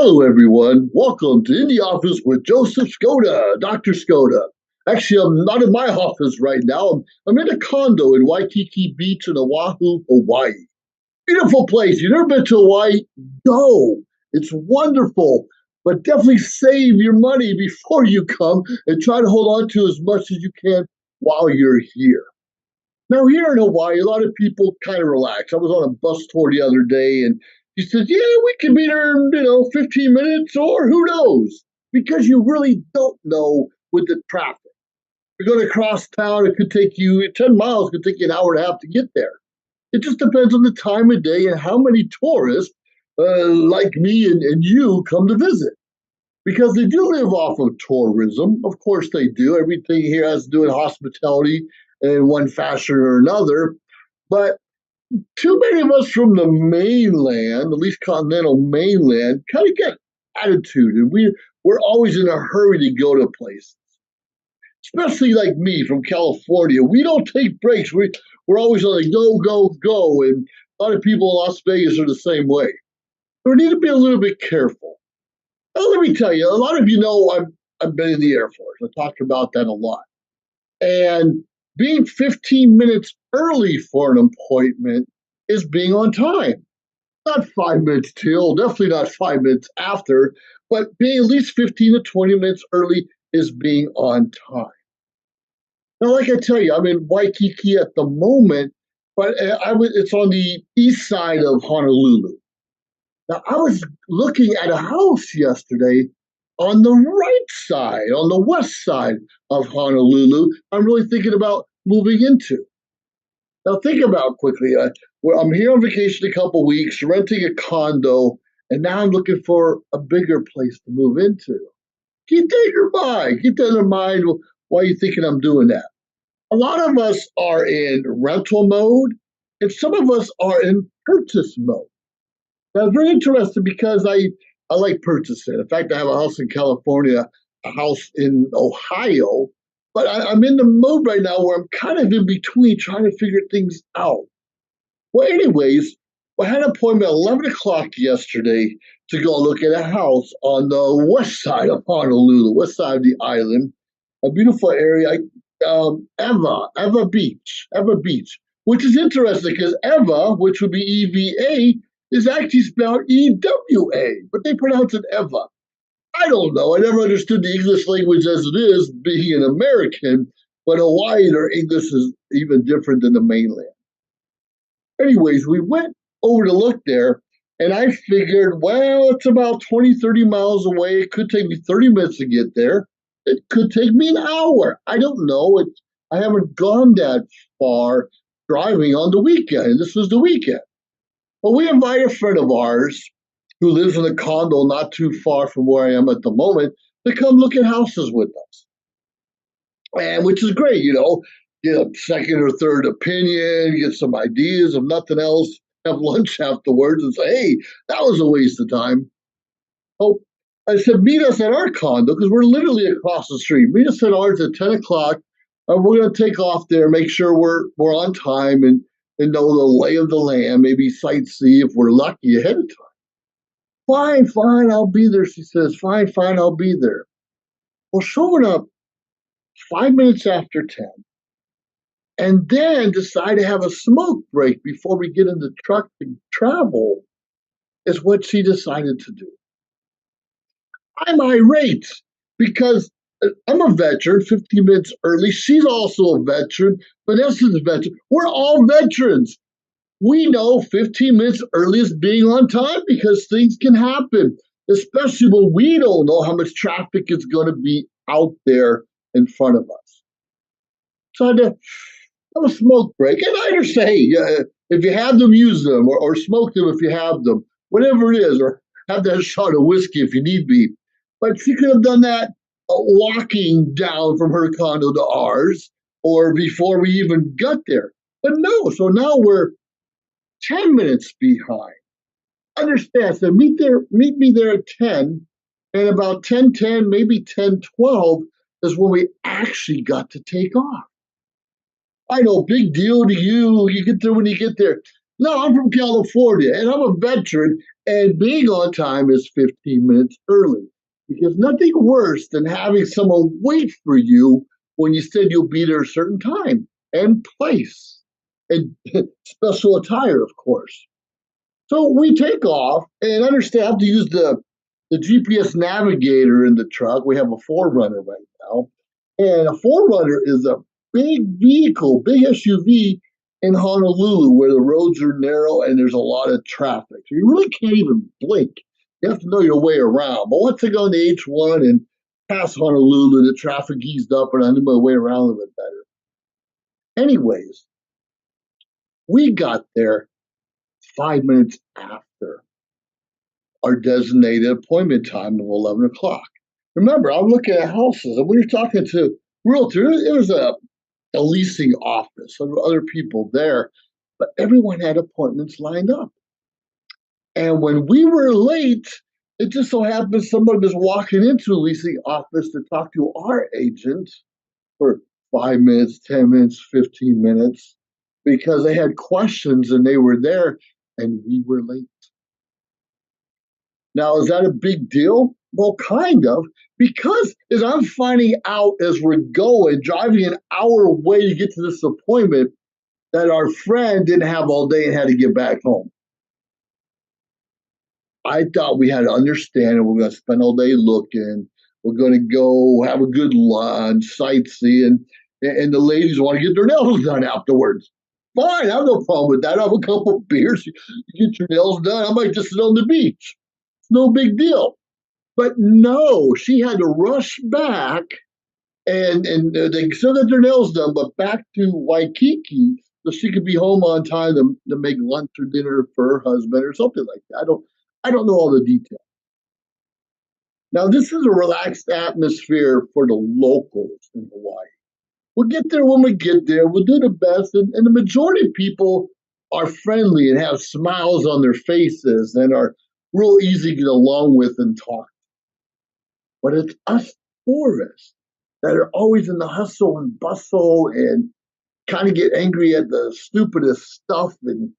Hello, everyone. Welcome to In the Office with Joseph Skoda, Dr. Skoda. Actually, I'm not in my office right now. I'm in a condo in Waikiki Beach in Oahu, Hawaii. Beautiful place. You've never been to Hawaii? Go. It's wonderful. But definitely save your money before you come and try to hold on to as much as you can while you're here. Now, here in Hawaii, a lot of people kind of relax. I was on a bus tour the other day, and he says, yeah, we can be there in, 15 minutes, or who knows? Because you really don't know with the traffic. You're going to cross town, it could take you 10 miles, it could take you an hour and a half to get there. It just depends on the time of day and how many tourists like me and you come to visit. Because they do live off of tourism. Of course they do. Everything here has to do with hospitality in one fashion or another. But too many of us from the mainland, at least continental mainland, kind of get attitude, and we're always in a hurry to go to places. Especially like me from California, we don't take breaks. We're always on the go, go, go, and a lot of people in Las Vegas are the same way. We need to be a little bit careful. Now, let me tell you, a lot of you know I've been in the Air Force. I talk about that a lot, and being 15 minutes early for an appointment is being on time. Not 5 minutes till, definitely not 5 minutes after, but being at least 15 to 20 minutes early is being on time. Now, like I tell you, I'm in Waikiki at the moment, but it's on the east side of Honolulu. Now, I was looking at a house yesterday on the right side, on the west side of Honolulu. I'm really thinking about moving into. Now, think about quickly. I'm here on vacation a couple weeks, renting a condo, and now I'm looking for a bigger place to move into. Keep that in your mind. Keep that in mind. Why are you thinking I'm doing that? A lot of us are in rental mode, and some of us are in purchase mode. Now, it's very interesting because I like purchasing. In fact, I have a house in California, a house in Ohio, but I'm in the mode right now where I'm kind of in between trying to figure things out. Well, anyways, I had an appointment at 11 o'clock yesterday to go look at a house on the west side of Honolulu, west side of the island, a beautiful area, Eva Beach, which is interesting because Eva, which would be EVA, is actually spelled EWA, but they pronounce it Eva. I don't know. I never understood the English language as it is, being an American, but Hawaii, their English is even different than the mainland. Anyways, we went over to look there, and I figured, well, it's about 20, 30 miles away. It could take me 30 minutes to get there. It could take me an hour. I don't know. I haven't gone that far driving on the weekend. This was the weekend. Well, we invited a friend of ours who lives in a condo not too far from where I am at the moment to come look at houses with us. And which is great, get a second or third opinion, get some ideas, if nothing else, have lunch afterwards and say, hey, that was a waste of time. Oh, I said, meet us at our condo, because we're literally across the street. Meet us at ours at 10 o'clock. We're going to take off there, make sure we're on time and know the lay of the land, maybe sightsee if we're lucky ahead of time. Fine, I'll be there, she says. Fine, I'll be there. Well, showing up 5 minutes after 10, and then decide to have a smoke break before we get in the truck to travel is what she decided to do. I'm irate because I'm a veteran, 15 minutes early. She's also a veteran. Vanessa's a veteran. We're all veterans. We know 15 minutes early is being on time because things can happen, especially when we don't know how much traffic is going to be out there in front of us. So I had to have a smoke break. And I understand, hey, if you have them, use them, or smoke them if you have them, whatever it is, or have that shot of whiskey if you need be. But she could have done that walking down from her condo to ours, or before we even got there. But no, so now we're 10 minutes behind. Understand, so meet me there at 10, and about 10:10, maybe 10:12 is when we actually got to take off. I know, big deal to you. You get there when you get there. No, I'm from California and I'm a veteran, and being on time is 15 minutes early. Because nothing worse than having someone wait for you when you said you'll be there a certain time and place and special attire, of course. So we take off and understand I have to use the GPS navigator in the truck. We have a Forerunner right now. And a Forerunner is a big vehicle, big SUV in Honolulu where the roads are narrow and there's a lot of traffic. So you really can't even blink. You have to know your way around. But once I go on the H1 and past Honolulu, the traffic eased up and I knew my way around a little bit better. Anyways, we got there 5 minutes after our designated appointment time of 11 o'clock. Remember, I'm looking at houses, and we were talking to realtor. It was a leasing office. There were other people there, but everyone had appointments lined up. And when we were late, it just so happened somebody was walking into the leasing office to talk to our agent for 5 minutes, 10 minutes, 15 minutes, because they had questions and they were there and we were late. Now, is that a big deal? Well, kind of, because as I'm finding out as we're going, driving an hour away to get to this appointment, that our friend didn't have all day and had to get back home. I thought we had to understand and we're going to spend all day looking. We're going to go have a good lunch, sightsee, and the ladies want to get their nails done afterwards. Fine, I have no problem with that. I have a couple of beers. You get your nails done. I might just sit on the beach. It's no big deal. But no, she had to rush back and they still got their nails done, but back to Waikiki so she could be home on time to make lunch or dinner for her husband or something like that. I don't know all the details. Now this is a relaxed atmosphere for the locals in Hawaii. We'll get there when we get there. We'll do the best, and the majority of people are friendly and have smiles on their faces and are real easy to get along with and talk. But it's us tourists that are always in the hustle and bustle and kind of get angry at the stupidest stuff, and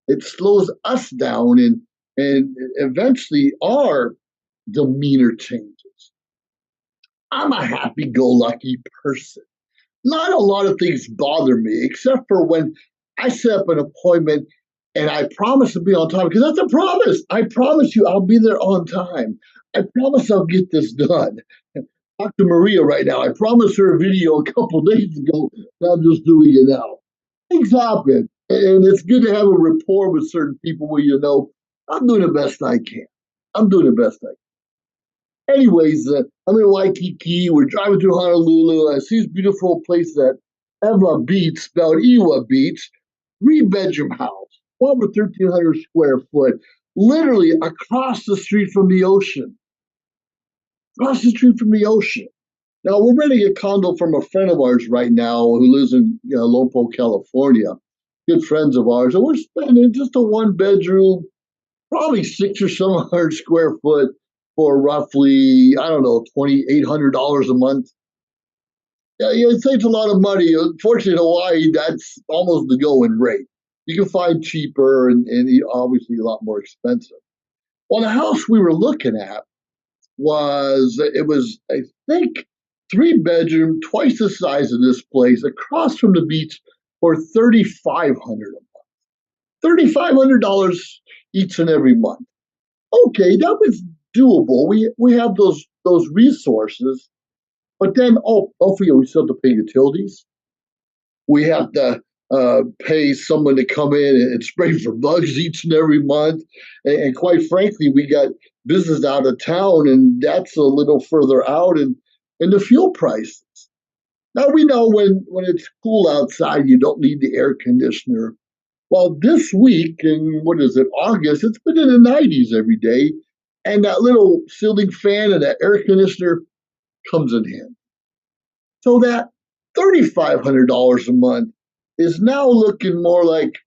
it slows us down, and eventually our demeanor changes. I'm a happy-go-lucky person. Not a lot of things bother me, except for when I set up an appointment and I promise to be on time, because that's a promise. I promise you I'll be there on time. I promise I'll get this done. Talk to Maria right now. I promised her a video a couple days ago. I'm just doing it now. Things happen, and it's good to have a rapport with certain people where you know I'm doing the best I can. I'm doing the best I can. Anyways, I'm in Waikiki. We're driving through Honolulu. I see this beautiful place at Ewa Beach, spelled Ewa Beach, three-bedroom house, 12 or 1,300 square foot, literally across the street from the ocean. Across the street from the ocean. Now, we're renting a condo from a friend of ours right now who lives in Lompo, California. Good friends of ours. And we're spending just a one bedroom, probably 600 or 700 square foot for roughly, I don't know, $2,800 a month. Yeah, it saves a lot of money. Unfortunately, in Hawaii, that's almost the going rate. You can find cheaper and obviously a lot more expensive. Well, the house we were looking at was I think 3 bedroom, twice the size of this place, across from the beach for $3,500 a month. $3,500 each and every month. Okay, that was doable. We have those resources, but then don't forget we still have to pay utilities. We have to pay someone to come in and spray for bugs each and every month. And quite frankly, we got business out of town, and that's a little further out, and the fuel prices. Now we know when it's cool outside, you don't need the air conditioner. Well, this week, in what is it, August, it's been in the 90s every day, and that little ceiling fan and that air conditioner comes in handy. So that $3,500 a month is now looking more like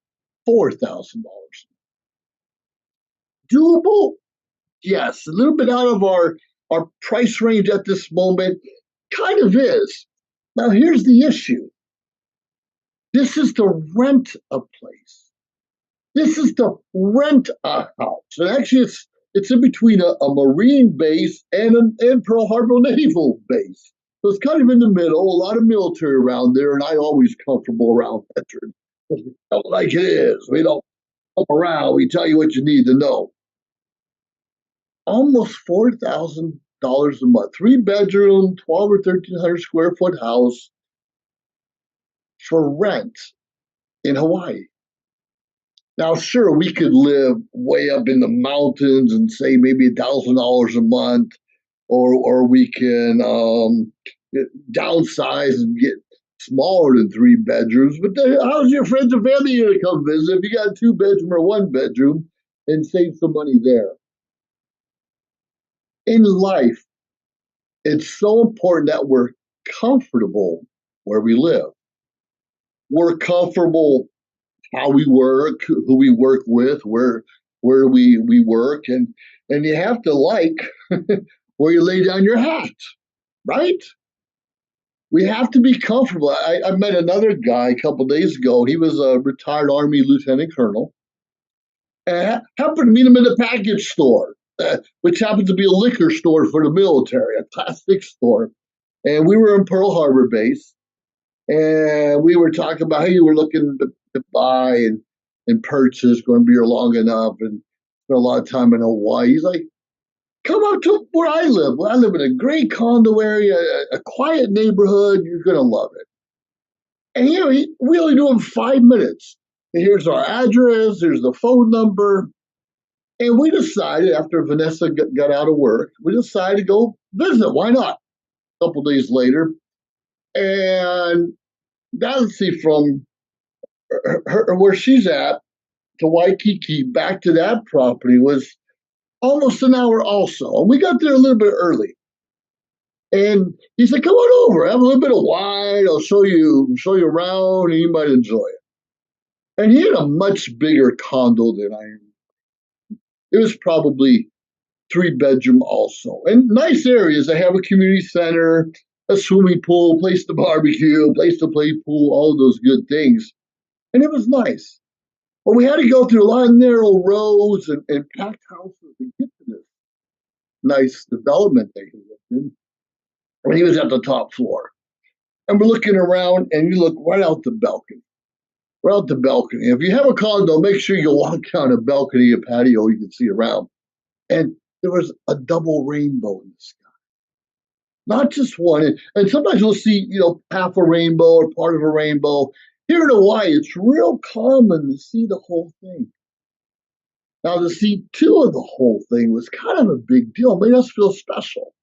$4,000. Doable? Yes. A little bit out of our price range at this moment. Kind of is. Now, here's the issue. This is to rent a place. This is to rent a house. And actually, it's in between a Marine base and Pearl Harbor Naval base. So it's kind of in the middle, a lot of military around there, and I always comfortable around veterans. Like it is. We don't come around, we tell you what you need to know. Almost $4,000 a month. 3 bedroom, 12 or 1,300 square foot house for rent in Hawaii. Now, sure, we could live way up in the mountains and say maybe $1,000 a month, or we can downsize and get smaller than 3 bedrooms. But how's your friends and family going to come visit if you got 2 bedroom or 1 bedroom and save some money there? In life, it's so important that we're comfortable where we live. We're comfortable how we work, who we work with, where we work, and you have to like where you lay down your hat, right? We have to be comfortable. I met another guy a couple of days ago. He was a retired Army lieutenant colonel, and I happened to meet him in the package store, which happens to be a liquor store for the military, a Class 6 store. And we were in Pearl Harbor base, and we were talking about how you were looking to buy and purchase, going to be here long enough, and spent a lot of time in Hawaii. He's like, come up to where I live. I live in a great condo area, a quiet neighborhood. You're going to love it. And we only do it in 5 minutes. And here's our address, here's the phone number. And we decided, after Vanessa got out of work, we decided to go visit. Why not? A couple days later. And let's see, from where she's at to Waikiki back to that property was almost an hour also. And we got there a little bit early. And he said, come on over, have a little bit of wine, I'll show you around, and you might enjoy it. And he had a much bigger condo than I am. It was probably 3 bedroom also. And nice areas. They have a community center, a swimming pool, place to barbecue, place to play pool, all of those good things. And it was nice. But we had to go through a lot of narrow roads and packed houses to get to this nice development they lived in. And he was at the top floor. And we're looking around, and you look right out the balcony. Right out the balcony. If you have a condo, make sure you walk down a balcony, a patio, you can see around. And there was a double rainbow in the sky. Not just one. And sometimes you'll see, half a rainbow or part of a rainbow. Here in Hawaii, it's real common to see the whole thing. Now, to see two of the whole thing was kind of a big deal. It made us feel special.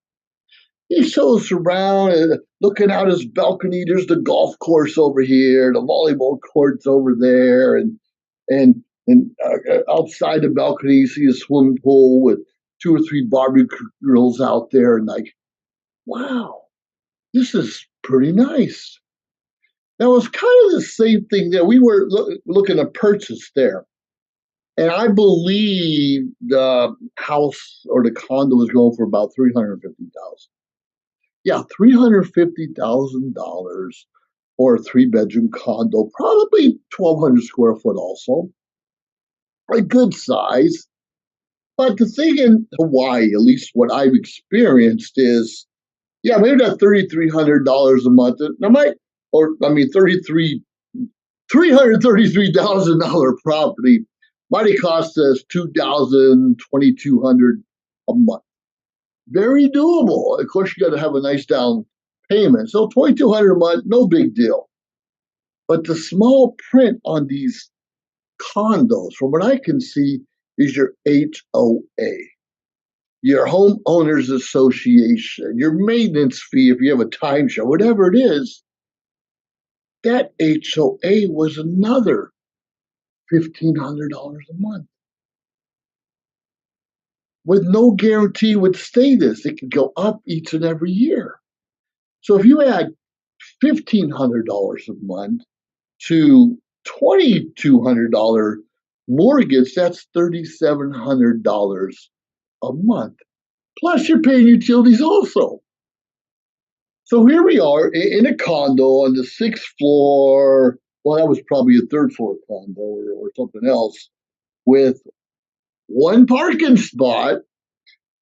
He shows us around and looking out his balcony. There's the golf course over here, the volleyball courts over there, and outside the balcony, you see a swimming pool with 2 or 3 barbecue grills out there, and like, wow, this is pretty nice. Now, it's kind of the same thing there. We were looking to purchase there. And I believe the house or the condo was going for about $350,000. Yeah, $350,000 for a 3 bedroom condo, probably 1,200 square foot also. A good size. But the thing in Hawaii, at least what I've experienced, is maybe that $3,300 a month. $333,000 property might have cost us $2,200 a month. Very doable. Of course, you got to have a nice down payment. So $2,200 a month, no big deal. But the small print on these condos, from what I can see, is your HOA, your homeowners association, your maintenance fee if you have a timeshare, whatever it is. That HOA was another $1,500 a month, with no guarantee would stay this. It could go up each and every year. So if you add $1,500 a month to $2,200 mortgage, that's $3,700 a month. Plus, you're paying utilities also. So here we are in a condo on the 6th floor. Well, that was probably a 3rd floor condo or something else. with one parking spot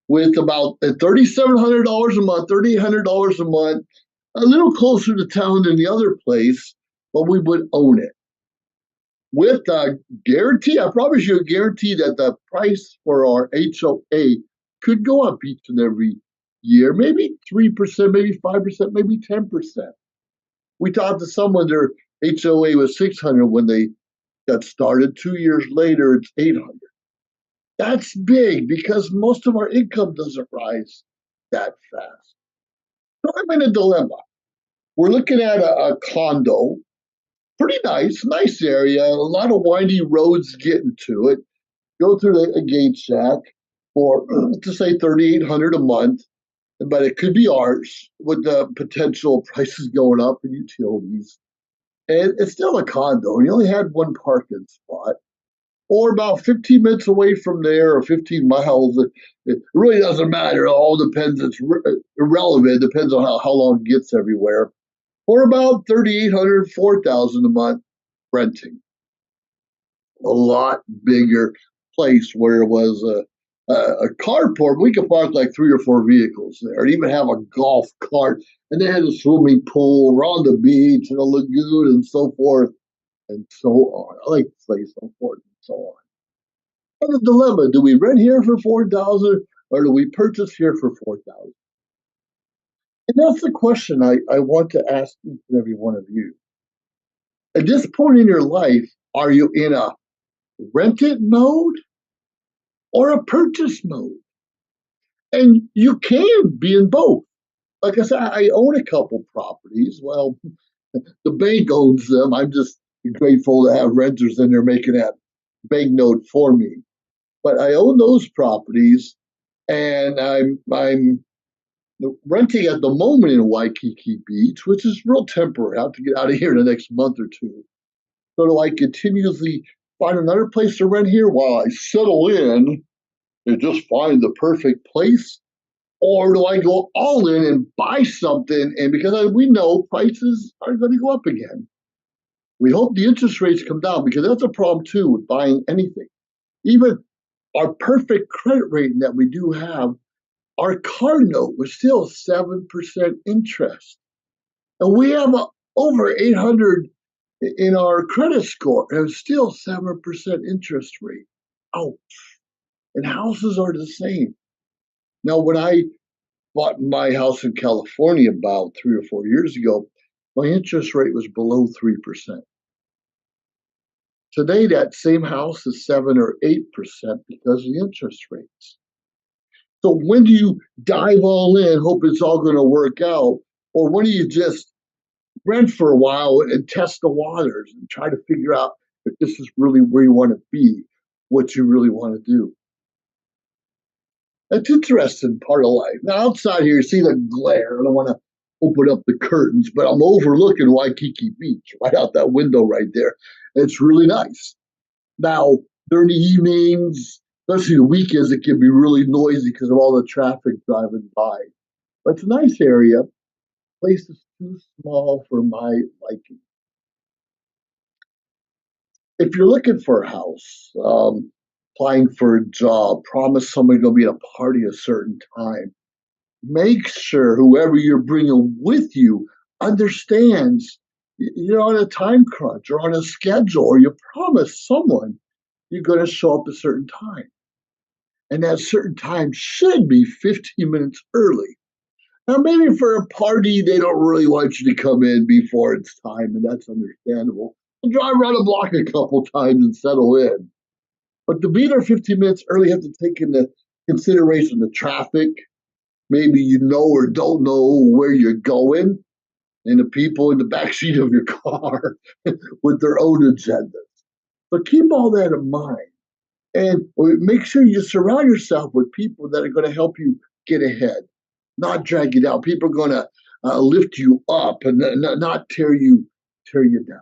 with about $3,700 a month, $3,800 a month, a little closer to town than the other place, but we would own it. With a guarantee, I promise you a guarantee that the price for our HOA could go up each and every year, maybe 3%, maybe 5%, maybe 10%. We talked to someone, their HOA was 600 when they got started. 2 years later, it's 800. That's big because most of our income doesn't rise that fast. So I'm in a dilemma. We're looking at a condo, pretty nice area, a lot of windy roads getting to it. Go through a gate shack for, to say, 3,800 a month, but it could be ours with the potential prices going up in utilities. And it's still a condo, and you only had one parking spot. Or about 15 minutes away from there, or 15 miles. It really doesn't matter. It all depends. It's irrelevant. It depends on how long it gets everywhere. Or about 3,800, 4,000 a month renting. A lot bigger place where it was a carport. We could park like 3 or 4 vehicles there, and even have a golf cart. And they had a swimming pool around the beach and a lagoon and so forth and so on. I like to say so forth and so on. And the dilemma: do we rent here for 4,000 or do we purchase here for 4,000? And that's the question I want to ask each and every one of you. At this point in your life, are you in a rent it mode or a purchase mode? And you can be in both. Like I said, I own a couple properties. Well, the bank owns them. I'm just grateful to have renters in there making that bank note for me. But I own those properties, and I'm renting at the moment in Waikiki Beach, which is real temporary. I have to get out of here in the next month or two. So do I continuously find another place to rent here while I settle in and just find the perfect place? Or do I go all in and buy something? And because we know prices are going to go up again, we hope the interest rates come down, because that's a problem too with buying anything. Even our perfect credit rating that we do have, our car note was still 7% interest. And we have over 800 in our credit score, and it's still 7% interest rate. Ouch. And houses are the same. Now, when I bought my house in California about 3 or 4 years ago, my interest rate was below 3%. Today, that same house is 7 or 8% because of the interest rates. So when do you dive all in, hope it's all going to work out? Or when do you just rent for a while and test the waters and try to figure out if this is really where you want to be, what you really want to do? That's interesting part of life. Now, outside here, you see the glare. I don't want to open up the curtains, but I'm overlooking Waikiki Beach right out that window right there. It's really nice. Now, during the evenings, especially the weekends, it can be really noisy because of all the traffic driving by. But it's a nice area. The place is too small for my liking. If you're looking for a house, applying for a job, promise somebody's going to be at a party a certain time, make sure whoever you're bringing with you understands you're on a time crunch or on a schedule, or you promise someone you're going to show up a certain time. And that certain time should be 15 minutes early. Now, maybe for a party, they don't really want you to come in before it's time, and that's understandable. And drive around the block a couple times and settle in. But to be there 15 minutes early, you have to take into consideration the traffic. Maybe you know or don't know where you're going, and the people in the back seat of your car with their own agendas. So keep all that in mind. And make sure you surround yourself with people that are going to help you get ahead, not drag you down. People are going to lift you up and not tear you down.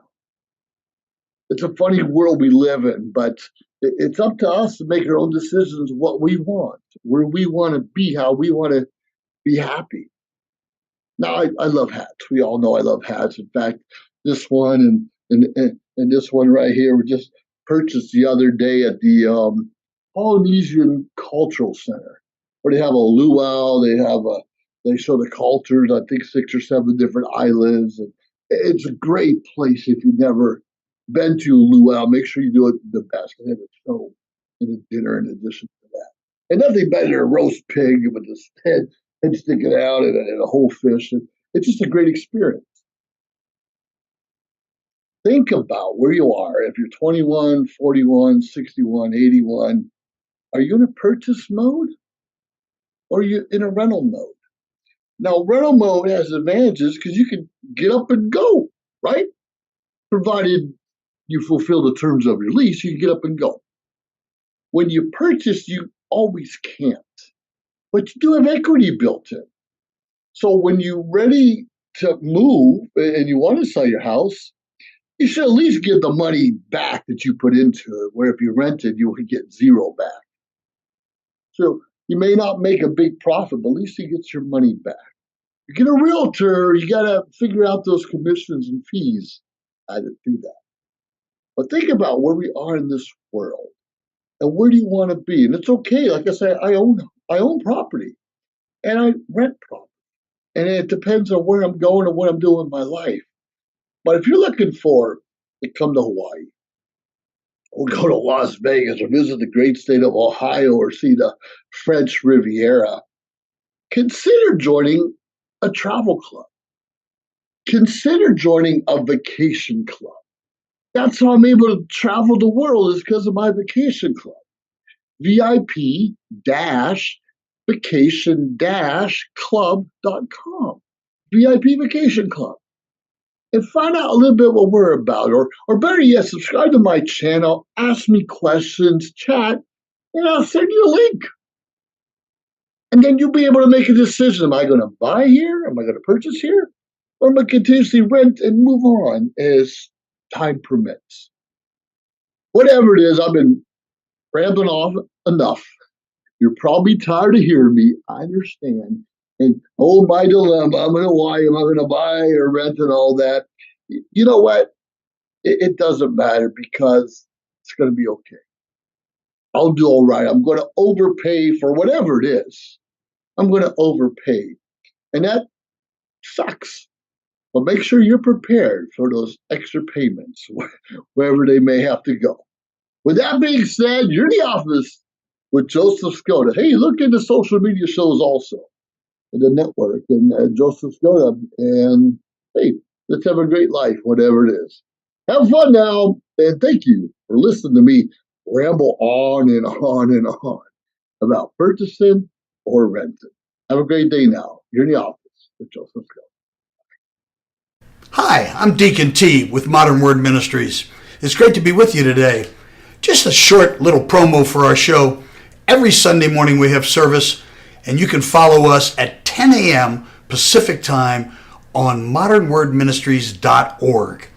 It's a funny world we live in, but it's up to us to make our own decisions, what we want, where we want to be, how we want to be happy. Now, I love hats. We all know I love hats. In fact, this one and this one right here were just purchase the other day at the Polynesian Cultural Center, where they have a luau. They show the cultures. I think 6 or 7 different islands. And it's a great place if you've never been to a luau. Make sure you do it the best. They have a show and a dinner in addition to that. And nothing better than a roast pig with his head sticking out and a whole fish. And it's just a great experience. Think about where you are. If you're 21, 41, 61, 81, are you in a purchase mode or are you in a rental mode? Now, rental mode has advantages because you can get up and go, right? Provided you fulfill the terms of your lease, you can get up and go. When you purchase, you always can't, but you do have equity built in. So when you're ready to move and you want to sell your house, you should at least get the money back that you put into it, where if you rented, you would get zero back. So you may not make a big profit, but at least you get your money back. You get a realtor, you got to figure out those commissions and fees how to do that. But think about where we are in this world and where do you want to be? And it's okay. Like I say, I own property and I rent property. And it depends on where I'm going and what I'm doing in my life. But if you're looking to come to Hawaii or go to Las Vegas or visit the great state of Ohio or see the French Riviera, consider joining a travel club. Consider joining a vacation club. That's how I'm able to travel the world, is because of my vacation club. VIP-vacation-club.com. VIP Vacation Club. And find out a little bit what we're about. Or better yet, subscribe to my channel, ask me questions, chat, and I'll send you a link. And then you'll be able to make a decision. Am I going to buy here? Am I going to purchase here? Or am I going to continuously rent and move on as time permits? Whatever it is, I've been rambling off enough. You're probably tired of hearing me. I understand. And my dilemma, I'm in Hawaii, am I going to buy or rent and all that? You know what? It doesn't matter because it's going to be okay. I'll do all right. I'm going to overpay for whatever it is. I'm going to overpay. And that sucks. But make sure you're prepared for those extra payments, wherever they may have to go. With that being said, you're in the office with Joseph Skoda. Hey, look into social media shows also. The network and Joseph Skoda. And hey, let's have a great life, whatever it is. Have fun now. And thank you for listening to me ramble on and on and on about purchasing or renting. Have a great day now. You're in the office with Joseph Skoda. Hi, I'm Deacon T with Modern Word Ministries. It's great to be with you today. Just a short little promo for our show. Every Sunday morning we have service, and you can follow us at 10 a.m. Pacific time on modernwordministries.org.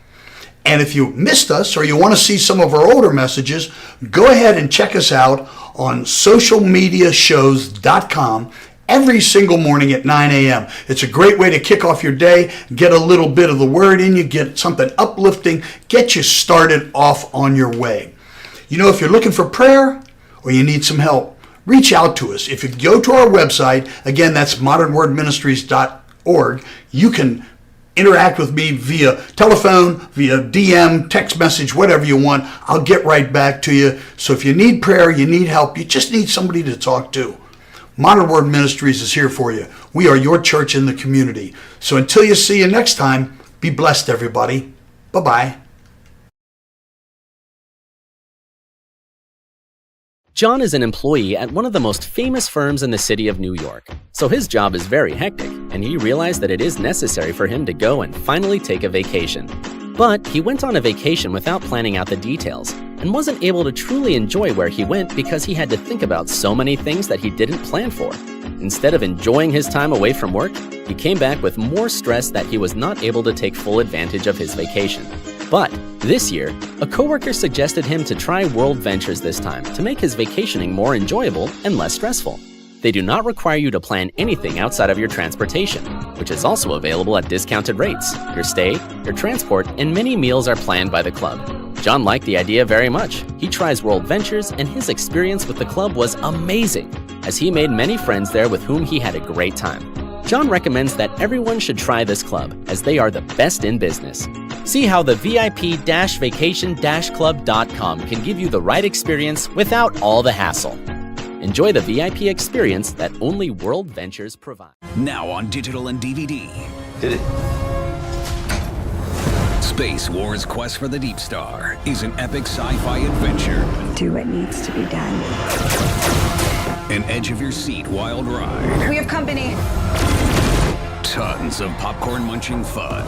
And if you missed us or you want to see some of our older messages, go ahead and check us out on socialmediashows.com every single morning at 9 a.m. It's a great way to kick off your day, get a little bit of the word in you, get something uplifting, get you started off on your way. You know, if you're looking for prayer or you need some help, reach out to us. If you go to our website, again, that's modernwordministries.org, you can interact with me via telephone, via DM, text message, whatever you want. I'll get right back to you. So if you need prayer, you need help, you just need somebody to talk to, Modern Word Ministries is here for you. We are your church in the community. So until you see you next time, be blessed, everybody. Bye-bye. John is an employee at one of the most famous firms in the city of New York. So his job is very hectic, and he realized that it is necessary for him to go and finally take a vacation. But he went on a vacation without planning out the details, and wasn't able to truly enjoy where he went because he had to think about so many things that he didn't plan for. Instead of enjoying his time away from work, he came back with more stress that he was not able to take full advantage of his vacation. But this year, a coworker suggested him to try World Ventures this time to make his vacationing more enjoyable and less stressful. They do not require you to plan anything outside of your transportation, which is also available at discounted rates. Your stay, your transport, and many meals are planned by the club. John liked the idea very much. He tries World Ventures, and his experience with the club was amazing, as he made many friends there with whom he had a great time. John recommends that everyone should try this club, as they are the best in business. See how the VIP-vacation-club.com can give you the right experience without all the hassle. Enjoy the VIP experience that only World Ventures provide. Now on digital and DVD. Hit it. Space Wars: Quest for the Deep Star is an epic sci-fi adventure. Do what needs to be done. An edge-of-your-seat wild ride. We have company. Tons of popcorn-munching fun.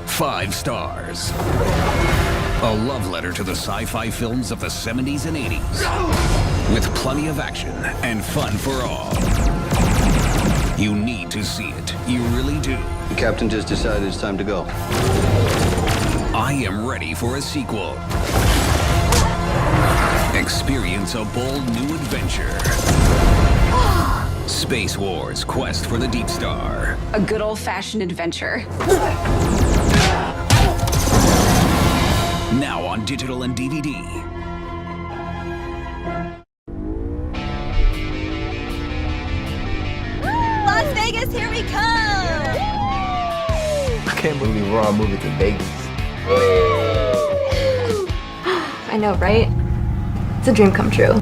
5 stars. A love letter to the sci-fi films of the 70s and 80s. With plenty of action and fun for all. You need to see it. You really do. The captain just decided it's time to go. I am ready for a sequel. Experience a bold new adventure. Space Wars: Quest for the Deep Star. A good old-fashioned adventure. Now on digital and DVD. Las Vegas, here we come! I can't believe we're all moving to Vegas. I know, right? It's a dream come true.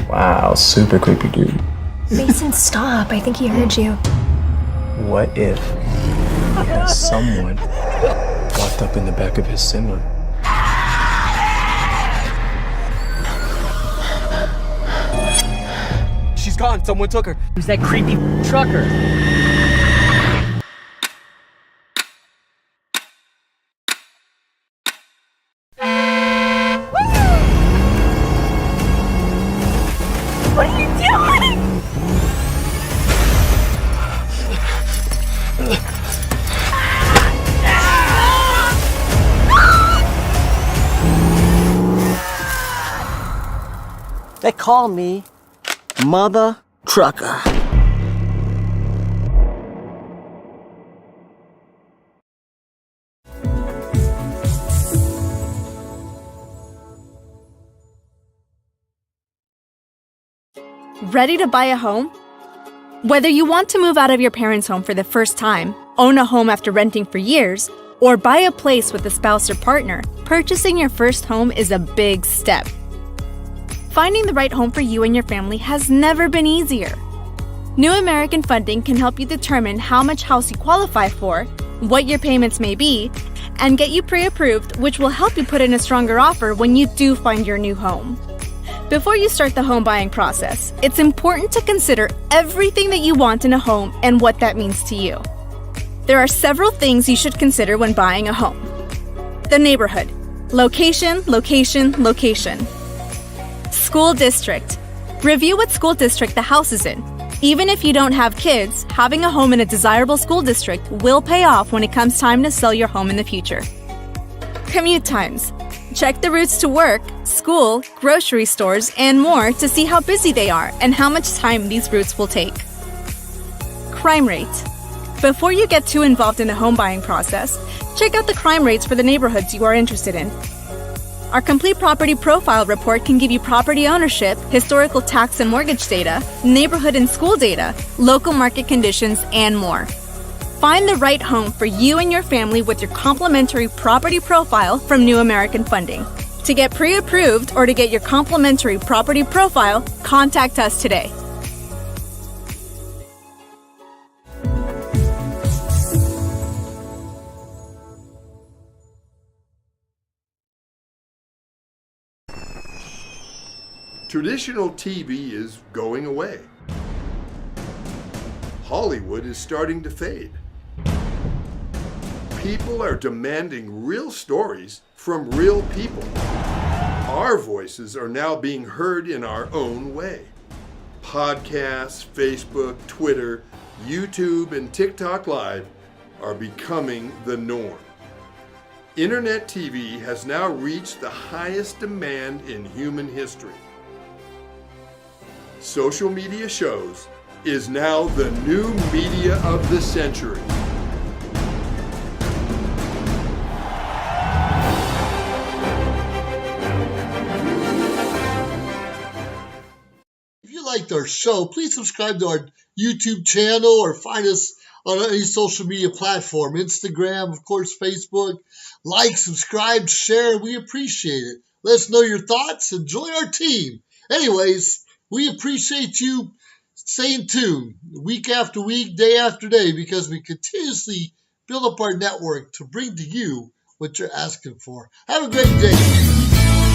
Wow, super creepy dude. Mason, stop. I think he heard you. What if someone walked up in the back of his semi? She's gone. Someone took her. Who's that creepy trucker? What are you doing? They call me Mother Trucker. Ready to buy a home? Whether you want to move out of your parents' home for the first time, own a home after renting for years, or buy a place with a spouse or partner, purchasing your first home is a big step. Finding the right home for you and your family has never been easier. New American Funding can help you determine how much house you qualify for, what your payments may be, and get you pre-approved, which will help you put in a stronger offer when you do find your new home. Before you start the home buying process, it's important to consider everything that you want in a home and what that means to you. There are several things you should consider when buying a home. The neighborhood. Location, location, location. School district. Review what school district the house is in. Even if you don't have kids, having a home in a desirable school district will pay off when it comes time to sell your home in the future. Commute times. Check the routes to work, school, grocery stores, and more to see how busy they are and how much time these routes will take. Crime rate. Before you get too involved in the home buying process, check out the crime rates for the neighborhoods you are interested in. Our complete property profile report can give you property ownership, historical tax and mortgage data, neighborhood and school data, local market conditions, and more. Find the right home for you and your family with your complimentary property profile from New American Funding. To get pre-approved or to get your complimentary property profile, contact us today. Traditional TV is going away. Hollywood is starting to fade. People are demanding real stories from real people. Our voices are now being heard in our own way. Podcasts, Facebook, Twitter, YouTube, and TikTok Live are becoming the norm. Internet TV has now reached the highest demand in human history. Social media shows is now the new media of the century. liked our show, please subscribe to our YouTube channel or find us on any social media platform, Instagram, of course, Facebook. Like, subscribe, share. We appreciate it. Let us know your thoughts and join our team. Anyways, we appreciate you staying tuned week after week, day after day, because we continuously build up our network to bring to you what you're asking for. Have a great day.